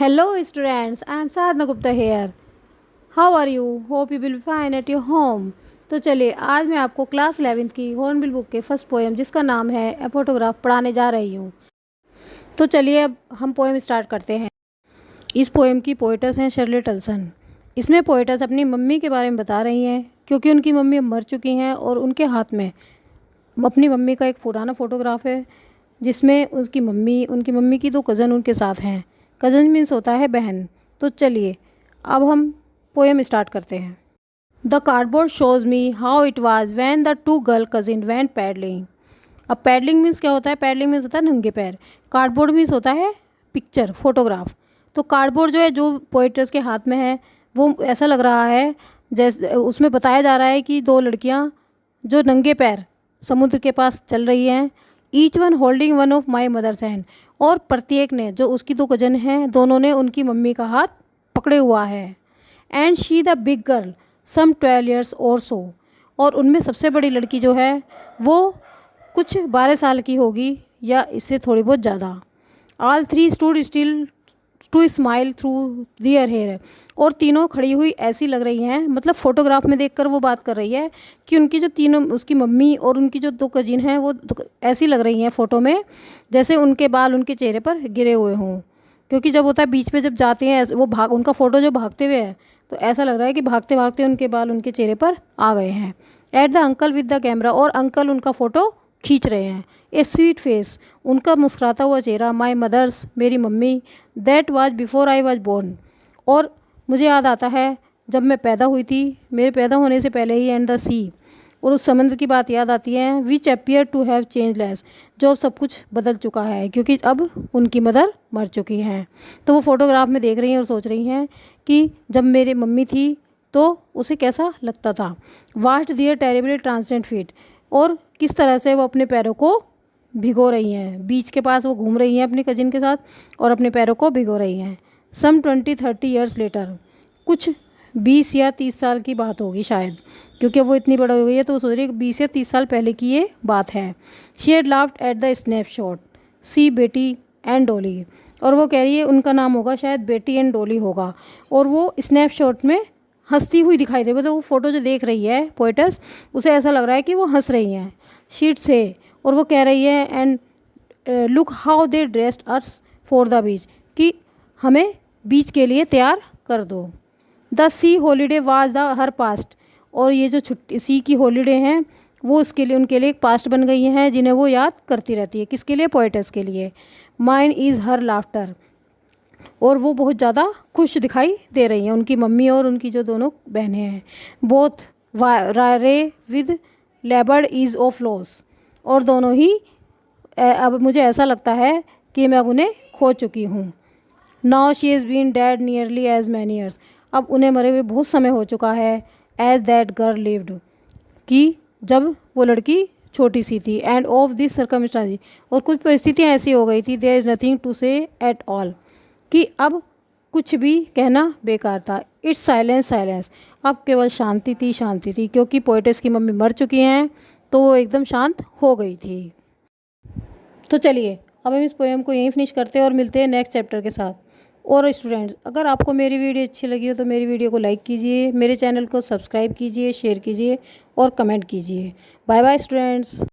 Hello students, I am Sadhna Gupta here. How are you? Hope you will be fine at your home. तो चलिए आज मैं आपको class 11th की hornbill book के first poem जिसका नाम है ए फोटोग्राफ पढ़ाने जा रही हूँ। तो चलिए अब हम पोएम स्टार्ट करते हैं। इस पोएम की पोएटस हैं शर्ले टल्सन। इसमें पोएटस अपनी मम्मी के बारे में बता रही हैं क्योंकि उनकी मम्मी मर चुकी हैं और उनके हाथ में अपनी मम्मी का एक पुराना फ़ोटोग्राफ है जिसमें उनकी मम्मी की दो कज़न उनके साथ हैं। कज़न मीन्स होता है बहन। तो चलिए अब हम पोएम स्टार्ट करते हैं। The cardboard shows me how it was when the two girl cousin went paddling. अब पैडलिंग मीन्स क्या होता है? पैडलिंग मीन्स होता है नंगे पैर। कार्डबोर्ड मीन्स होता है पिक्चर, फोटोग्राफ। तो कार्डबोर्ड जो है जो पोएट्स के हाथ में है वो ऐसा लग रहा है जैसे उसमें बताया जा रहा है कि दो लड़कियां जो नंगे पैर समुद्र के पास चल रही हैं। Each one holding one of my mother's hand, और प्रत्येक ने, जो उसकी दो कजन हैं, दोनों ने उनकी मम्मी का हाथ पकड़े हुआ है। And she the big girl some 12 years और सो, और उनमें सबसे बड़ी लड़की जो है वो कुछ 12 साल की होगी या इससे थोड़ी बहुत ज़्यादा। All three stood still to smile through their hair, और तीनों खड़ी हुई ऐसी लग रही हैं, मतलब फ़ोटोग्राफ में देखकर वो बात कर रही है कि उनकी जो तीनों, उसकी मम्मी और उनकी जो दो कजिन हैं वो ऐसी लग रही हैं फ़ोटो में जैसे उनके बाल उनके चेहरे पर गिरे हुए हों। क्योंकि जब होता है बीच पे जब जाते हैं वो उनका फ़ोटो जो भागते हुए है तो ऐसा लग रहा है कि भागते भागते उनके बाल उनके चेहरे पर आ गए हैं। At the uncle with the camera, और अंकल उनका फ़ोटो खींच रहे हैं। ए स्वीट फेस, उनका मुस्कुराता हुआ चेहरा। माई मदर्स, मेरी मम्मी। That was before I was born, और मुझे याद आता है जब मैं पैदा हुई थी, मेरे पैदा होने से पहले ही। एंड द सी, और उस समुद्र की बात याद आती है। Which appear to have change less, जो अब सब कुछ बदल चुका है क्योंकि अब उनकी मदर मर चुकी हैं। तो वो फ़ोटोग्राफ में देख रही हैं और सोच रही हैं कि जब मेरी मम्मी थी तो उसे कैसा लगता था। वास्ट दियर टेरिबल ट्रांसलेंट फीट, और किस तरह से वो अपने पैरों को भिगो रही हैं। बीच के पास वो घूम रही हैं अपनी कजिन के साथ और अपने पैरों को भिगो रही हैं। सम 20-30 years लेटर, कुछ 20 या 30 साल की बात होगी शायद, क्योंकि वो इतनी बड़ी हो गई है तो वो सोच रही है कि 20 या 30 साल पहले की ये बात है। She had laughed at the snapshot see Betty and Dolly, और वो कह रही है उनका नाम होगा शायद बेटी एंड डॉली होगा, और वो स्नैपशॉट में हंसती हुई दिखाई दे। मतलब वो फ़ोटो जो देख रही है पोएटस, उसे ऐसा लग रहा है कि वो हंस रही हैं। शीट से, और वो कह रही है and look how they dressed us for the beach, कि हमें बीच के लिए तैयार कर दो। The C holiday was the her past, और ये जो छुट्टी सी की हॉलीडे हैं वो उसके लिए, उनके लिए एक पास्ट बन गई हैं जिन्हें वो याद करती रहती है। किसके लिए? पोएटस के लिए। माइन इज़ हर लाफ्टर, और वो बहुत ज़्यादा खुश दिखाई दे रही हैं, उनकी मम्मी और उनकी जो दोनों बहनें हैं। बोथ रे विद लेबर्ड इज़ ऑफ लॉस, और दोनों ही अब मुझे ऐसा लगता है कि मैं अब उन्हें खो चुकी हूँ। Now she is been dead nearly as many years, अब उन्हें मरे हुए बहुत समय हो चुका है। एज दैट गर्ल लिव्ड, कि जब वो लड़की छोटी सी थी। एंड ऑफ दिस सर्कमस्टांस, और कुछ परिस्थितियाँ ऐसी हो गई थी। देयर इज़ नथिंग टू से एट ऑल, कि अब कुछ भी कहना बेकार था। इट्स साइलेंस साइलेंस, अब केवल शांति थी शांति थी, क्योंकि पोएटस की मम्मी मर चुकी हैं तो वो एकदम शांत हो गई थी। तो चलिए अब हम इस पोएम को यहीं फिनिश करते हैं और मिलते हैं नेक्स्ट चैप्टर के साथ। और स्टूडेंट्स, अगर आपको मेरी वीडियो अच्छी लगी हो तो मेरी वीडियो को लाइक कीजिए, मेरे चैनल को सब्सक्राइब कीजिए, शेयर कीजिए और कमेंट कीजिए। Bye bye students.